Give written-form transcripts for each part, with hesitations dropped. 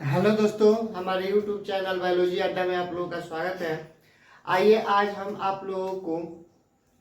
Hello दोस्तों, हमारे YouTube channel biology अड्डा में आप लोगों का स्वागत है। आइए आज हम आप लोगों को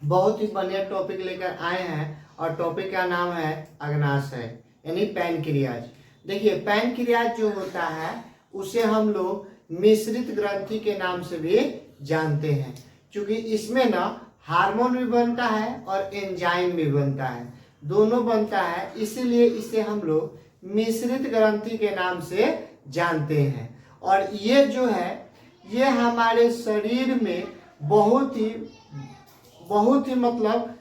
बहुत ही बढ़िया टॉपिक लेकर आए हैं और टॉपिक का नाम है अग्नाशय यानी पैनक्रियाज। देखिए, पैनक्रियाज जो होता है उसे हम लोग मिश्रित ग्रंथि के नाम से भी जानते हैं, क्योंकि इसमें ना हार्मोन भी बनता है और एंजाइम भी बनता है, दोनों बनता है, इसीलिए इसे हम लोग मिश्रित ग्रंथि के नाम से जानते हैं। और ये जो है ये हमारे शरीर में बहुत ही मतलब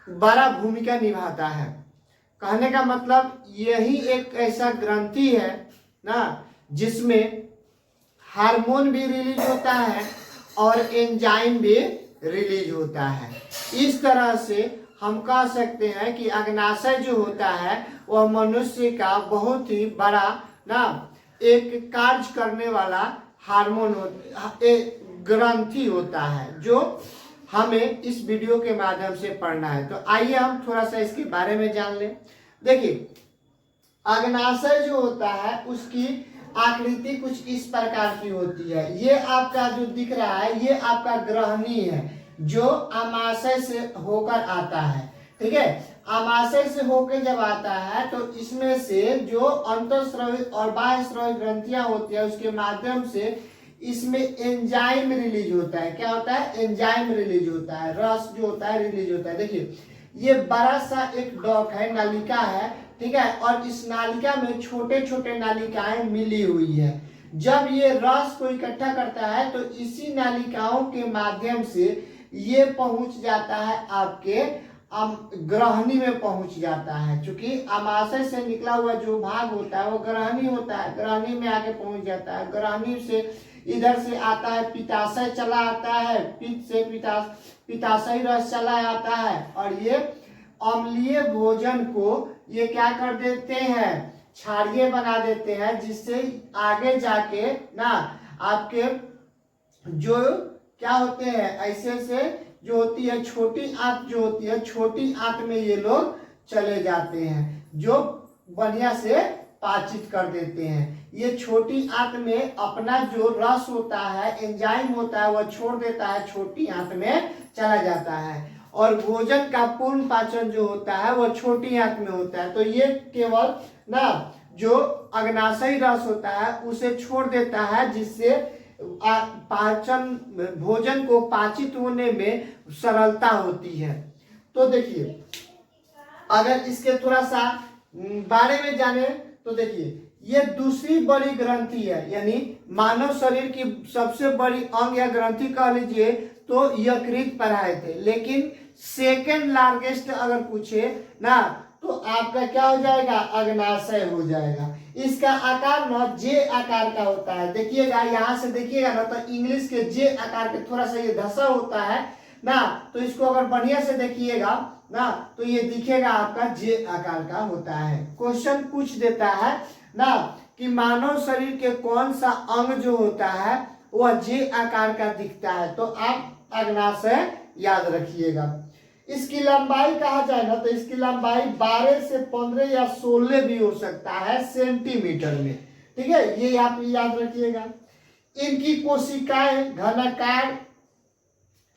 बड़ा भूमिका निभाता है। कहने का मतलब यही एक ऐसा ग्रंथि है ना जिसमें हार्मोन भी रिलीज होता है और एंजाइम भी रिलीज होता है। इस तरह से हम कह सकते हैं कि अग्नाशय जो होता है वह मनुष्य का बहुत ही बड़ा ना एक कार्य करने वाला हार्मोन एक ग्रंथि होता है, जो हमें इस वीडियो के माध्यम से पढ़ना है। तो आइए हम थोड़ा सा इसके बारे में जान लें। देखिए, अग्नाशय जो होता है उसकी आकृति कुछ इस प्रकार की होती है। ये आपका जो दिख रहा है ये आपका ग्रहणी है जो अमाशय से होकर आता है। ठीक है, अमाशय से होकर जब आता है तो इसमें से जो अंतःस्रावित और बाह्य स्रावित ग्रंथियां होती है उसके माध्यम से इसमें एंजाइम रिलीज होता है। क्या होता है? एंजाइम रिलीज होता है, रस जो होता है रिलीज होता है। देखिए, ये बड़ा सा एक डॉक है, नालिका है, ठीक है, और इस नालिका में छोटे छोटे नालिकाएं मिली हुई है। जब ये रस को इकट्ठा करता है तो इसी नालिकाओं के माध्यम से ये पहुंच जाता है आपके ग्रहणी में पहुंच जाता है। क्योंकि अमाशय से निकला हुआ जो भाग होता है वो ग्रहणी होता है, ग्रहणी में आके पहुंच जाता है। ग्रहणी से इधर से आता है पित्ताशय चला आता है, पित्त से पित्ताशयी रस चला आता है, और ये अम्लीय भोजन को ये क्या कर देते हैं, क्षारीय बना देते हैं, जिससे आगे जाके ना आपके जो क्या होते हैं ऐसे से जो होती है छोटी आंत जो होती है, छोटी आंत में ये लोग चले जाते हैं, जो बढ़िया से पाचित कर देते हैं। ये छोटी आंत में अपना जो रस होता है, एंजाइम होता है, वह छोड़ देता है, छोटी आंत में चला जाता है, और भोजन का पूर्ण पाचन जो होता है वह छोटी आंत में होता है। तो ये केवल ना जो अग्नाशयी रस होता है उसे छोड़ देता है, जिससे पाचन भोजन को पाचित होने में सरलता होती है। तो देखिए, अगर इसके थोड़ा सा बारे में जाने तो देखिए, ये दूसरी बड़ी ग्रंथि है, यानी मानव शरीर की सबसे बड़ी अंग या ग्रंथि कह लीजिए तो यकृत पढ़ाए थे, लेकिन सेकेंड लार्जेस्ट अगर पूछे ना तो आपका क्या हो जाएगा, अग्नाशय हो जाएगा। इसका आकार ना जे आकार का होता है। देखिएगा, यहाँ से देखिएगा ना तो इंग्लिश के जे आकार के थोड़ा सा ये धसा होता है ना, तो इसको अगर बढ़िया से देखिएगा ना तो ये दिखेगा आपका जे आकार का होता है। क्वेश्चन पूछ देता है ना कि मानव शरीर के कौन सा अंग जो होता है वह जे आकार का दिखता है, तो आप अग्नाशय याद रखिएगा। इसकी लंबाई कहा जाए ना तो इसकी लंबाई 12 से 15 या 16 भी हो सकता है सेंटीमीटर में। ठीक है, ये आप याद रखिएगा। इनकी कोशिकाएं घनाकार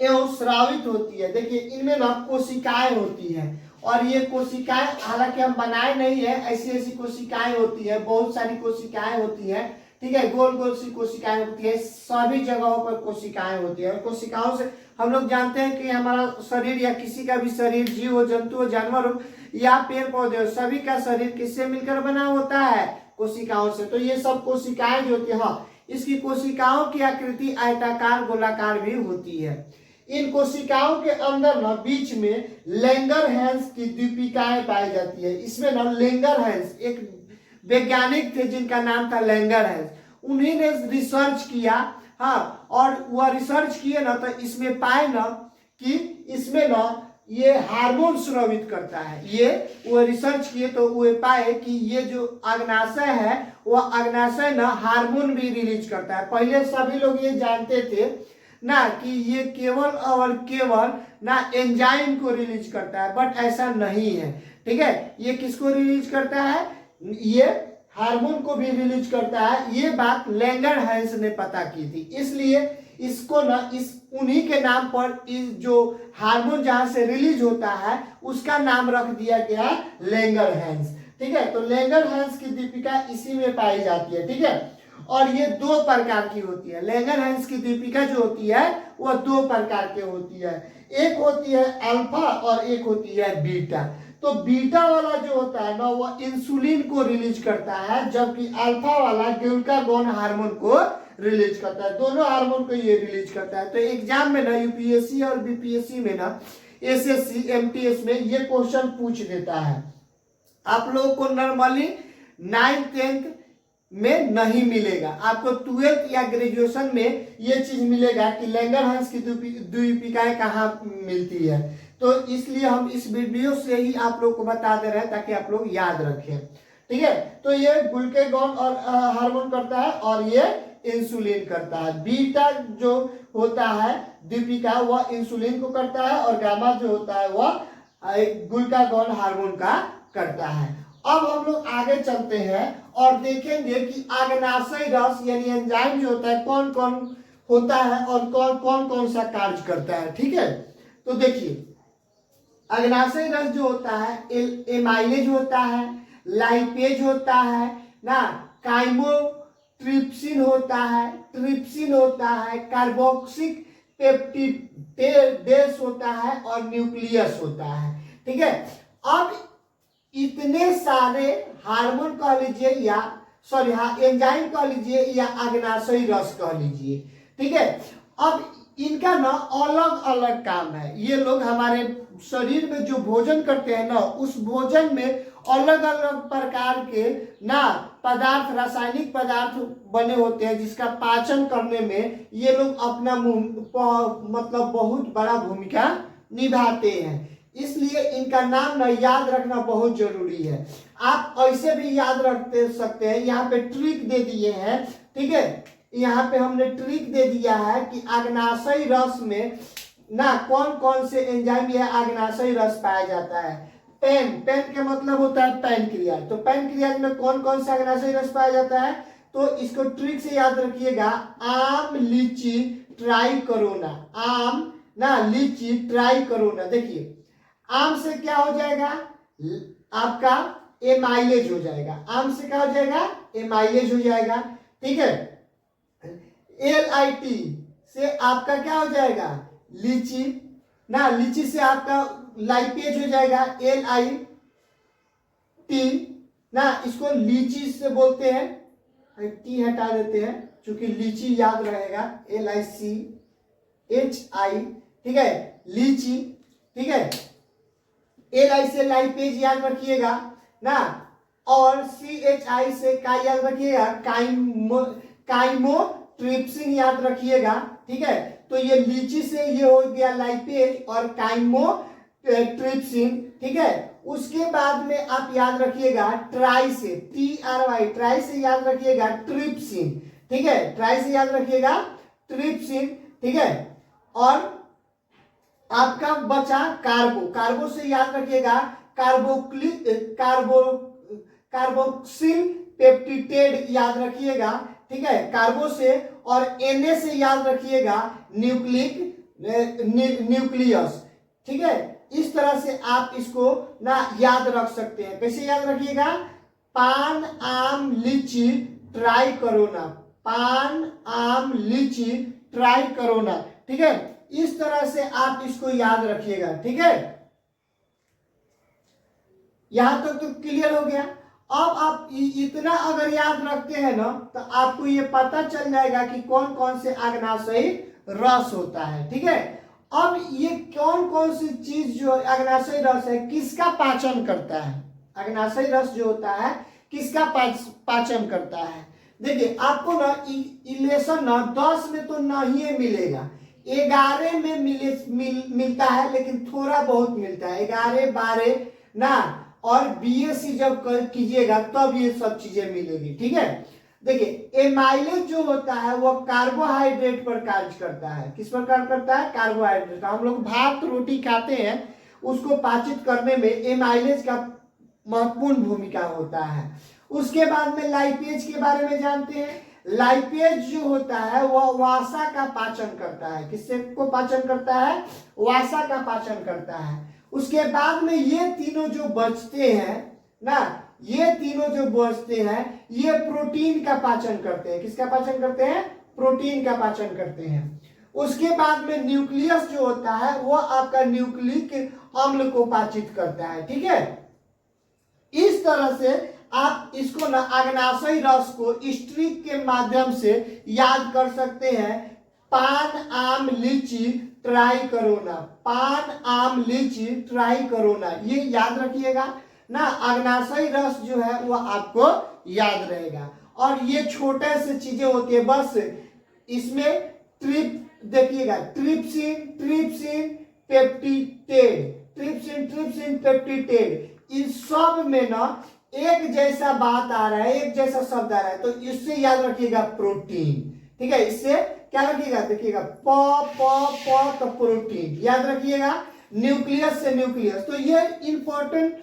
एवं स्रावित होती है। देखिए, इनमें ना कोशिकाएं होती हैं, और ये कोशिकाएं हालांकि हम बनाए नहीं है, ऐसी ऐसी कोशिकाएं होती है, बहुत सारी कोशिकाएं होती हैं। ठीक है, गोल गोल सी कोशिकाएं होती है, सभी जगहों पर कोशिकाएं होती है। और कोशिकाओं से हम लोग जानते हैं कि हमारा शरीर या किसी का भी शरीर, जीव हो, जंतु हो, जानवर हो या पेड़ पौधे हो, सभी का शरीर किससे मिलकर बना होता है, कोशिकाओं से। तो ये सब कोशिकाएं जो होती है, हाँ, इसकी कोशिकाओं की आकृति आयताकार गोलाकार भी होती है। इन कोशिकाओं के अंदर ना बीच में लैंगरहैंस की दीपिकाएं पाई जाती है। इसमें ना लैंगरहैंस एक वैज्ञानिक थे जिनका नाम था लैंगरहैंस, उन्हीं ने रिसर्च किया। हाँ, और वह रिसर्च किए ना तो इसमें पाए ना कि इसमें ना ये हार्मोन स्रावित करता है। ये वो रिसर्च किए तो वो पाए कि ये जो अग्नाशय है वह अग्नाशय ना हार्मोन भी रिलीज करता है। पहले सभी लोग ये जानते थे ना कि ये केवल और केवल ना एंजाइम को रिलीज करता है, बट ऐसा नहीं है। ठीक है, ये किसको रिलीज करता है, ये हार्मोन को भी रिलीज करता है, ये बात लैंगरहैंस ने पता की थी। इसलिए इसको ना इस उन्हीं के नाम पर इस जो हार्मोन जहां से रिलीज होता है उसका नाम रख दिया गया लैंगरहैंस। ठीक है, तो लैंगरहैंस की दीपिका इसी में पाई जाती है। ठीक है, और ये दो प्रकार की होती है। लैंगरहैंस की दीपिका जो होती है वह दो प्रकार की होती है, एक होती है अल्फा और एक होती है बीटा। तो बीटा वाला जो होता है ना वो इंसुलिन को रिलीज करता है, जबकि अल्फा वाला ग्लूकागोन हार्मोन को रिलीज करता है। दोनों हार्मोन को ये रिलीज करता है। तो एग्जाम में ना यूपीएससी और बीपीएससी में ना एसएससी एमटीएस में ये क्वेश्चन पूछ देता है। आप लोगों को नॉर्मली 9th 10th में नहीं मिलेगा, आपको 12th या ग्रेजुएशन में ये चीज मिलेगा कि लैंगरहैंस की द्वीपिकाएं कहाँ मिलती है। तो इसलिए हम इस वीडियो से ही आप लोग को बता दे रहे हैं ताकि आप लोग याद रखें। ठीक है, तो ये ग्लूकागोन और हार्मोन करता है और ये इंसुलिन करता है। बीटा जो होता है दीपिका वह इंसुलिन को करता है और गामा जो होता है वह ग्लूकागोन हार्मोन का करता है। अब हम लोग आगे चलते हैं और देखेंगे कि अग्नाशय रस यानी एंजाइम जो होता है कौन कौन होता है और कौन कौन सा कार्य करता है। ठीक है, तो देखिए अग्नाशय रस जो होता है एमाइलेज होता है, लाइपेज होता है ना, काइमोट्रिप्सिन होता है, ट्रिप्सिन होता है, कार्बोक्सिक पेप्टिडेस होता है और न्यूक्लियस होता है। ठीक है, अब इतने सारे हार्मोन कह लीजिए या सॉरी एंजाइम कह लीजिए या अग्नाशय रस कह लीजिए। ठीक है, अब इनका ना अलग अलग काम है। ये लोग हमारे शरीर में जो भोजन करते हैं ना उस भोजन में अलग अलग प्रकार के ना पदार्थ रासायनिक पदार्थ बने होते हैं जिसका पाचन करने में ये लोग अपना मतलब बहुत बड़ा भूमिका निभाते हैं। इसलिए इनका नाम ना याद रखना बहुत जरूरी है। आप ऐसे भी याद रख सकते हैं, यहाँ पे ट्रिक दे दिए हैं। ठीक है, यहाँ पे हमने ट्रिक दे दिया है कि अग्नाशय रस में ना कौन कौन से एंजाइम या अग्नाशय रस पाया जाता है। पेन का मतलब होता है पैनक्रियाज, तो पैनक्रियाज में कौन कौन सा अग्नाशय रस पाया जाता है, तो इसको ट्रिक से याद रखिएगा। आम, लीची, ट्राइकोरोना, आम ना लीची ट्राइकोरोना। देखिए आम से क्या हो जाएगा आपका एमाइलेज हो जाएगा, आम से क्या हो जाएगा एमाइलेज हो जाएगा। ठीक है, LIT से आपका क्या हो जाएगा लीची ना, लीची से आपका लाइपेज हो जाएगा LIT ना, इसको लीची से बोलते हैं, टी हटा देते हैं क्योंकि लीची याद रहेगा LICHI। ठीक है, लीची। ठीक है, LI से लाइपेज याद रखिएगा ना, और CHI से क्या याद रखिएगा काइमोट्रिप्सिन याद रखिएगा। ठीक है, तो ये लीची से ये हो गया लाइपेज और काइमोट्रिप्सिन। ठीक है, उसके बाद में आप याद रखिएगा ट्राई से TRY, ट्राई से याद रखिएगा ट्रिप्सिन। ठीक है, ट्राई से याद रखिएगा ट्रिप्सिन। ठीक है, और आपका बचा कार्बो से याद रखिएगा कार्बोक्सिल पेप्टिडेट याद रखिएगा। ठीक है, कार्बो से, और Na से याद रखिएगा न्यूक्लियस। ठीक है, इस तरह से आप इसको ना याद रख सकते हैं। कैसे याद रखिएगा, पान, आम, लीची, ट्राइकोरोना, पान, आम, लीची, ट्राइकोरोना। ठीक है, इस तरह से आप इसको याद रखिएगा। ठीक है, यहां तक तो क्लियर हो गया। अब आप इतना अगर याद रखते हैं ना तो आपको ये पता चल जाएगा कि कौन कौन से अग्नाशयी रस होता है। ठीक है, अब ये कौन कौन सी चीज जो अग्नाशयी रस है किसका पाचन करता है, अग्नाशयी रस जो होता है किसका पाचन करता है। देखिए आपको ना इलेशन ना 10 में तो नहीं मिलेगा, 11 में मिलता है, लेकिन थोड़ा बहुत मिलता है, 11, 12 ना, और BSc जब कीजिएगा तब ये सब चीजें मिलेगी। ठीक है, देखिए एमाइलेज जो होता है वह कार्बोहाइड्रेट पर कार्य करता है। किस पर कार्य करता है, कार्बोहाइड्रेट। हम लोग भात रोटी खाते हैं, उसको पाचित करने में एमाइलेज का महत्वपूर्ण भूमिका होता है। उसके बाद में लाइपेज के बारे में जानते हैं। लाइपेज जो होता है वह वसा का पाचन करता है। किससे को पाचन करता है? वसा का पाचन करता है। उसके बाद में ये तीनों जो बचते हैं ना, ये तीनों जो बचते हैं ये प्रोटीन का पाचन करते हैं। किसका पाचन करते हैं? प्रोटीन का पाचन करते हैं। उसके बाद में न्यूक्लियस जो होता है वो आपका न्यूक्लिक अम्ल को पाचित करता है। ठीक है, इस तरह से आप इसको ना अग्नाशयी रस को स्ट्रिक के माध्यम से याद कर सकते हैं। पान, आम, लीची, ट्राइकोरोना। पान, आम, लीची, ट्राइकोरोना, ये याद रखिएगा ना। अग्नाशयी रस जो है वो आपको याद रहेगा। और ये छोटे से चीजें होती है, बस इसमें देखिएगा, ट्रिप्सिन, ट्रिप्सिन, पेप्टिटेड, ट्रिप्सिन, ट्रिप्सिन, पेप्टिटेड, इन सब में ना एक जैसा बात आ रहा है, एक जैसा शब्द आ रहा है, तो इससे याद रखिएगा प्रोटीन। ठीक है, इससे क्या रखिएगा? देखिएगा प तो प्रोटीन याद रखिएगा। न्यूक्लियस से न्यूक्लियस, तो ये इंपॉर्टेंट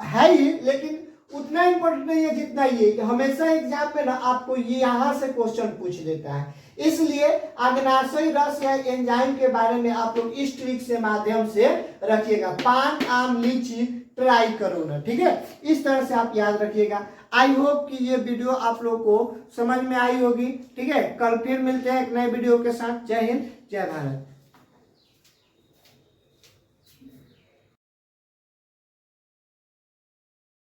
है ही, लेकिन उतना इंपॉर्टेंट नहीं है जितना ये। हमेशा एग्जाम में ना आपको ये यहां से क्वेश्चन पूछ देता है, इसलिए अग्नाशयी रस या एंजाइम के बारे में आप लोग इस ट्रिक से माध्यम से रखिएगा। पान, आम, लीची, ट्राइकोरोना। ठीक है, इस तरह से आप याद रखिएगा। आई होप कि ये वीडियो आप लोगों को समझ में आई होगी। ठीक है, कल फिर मिलते हैं एक नए वीडियो के साथ। जय हिंद, जय भारत।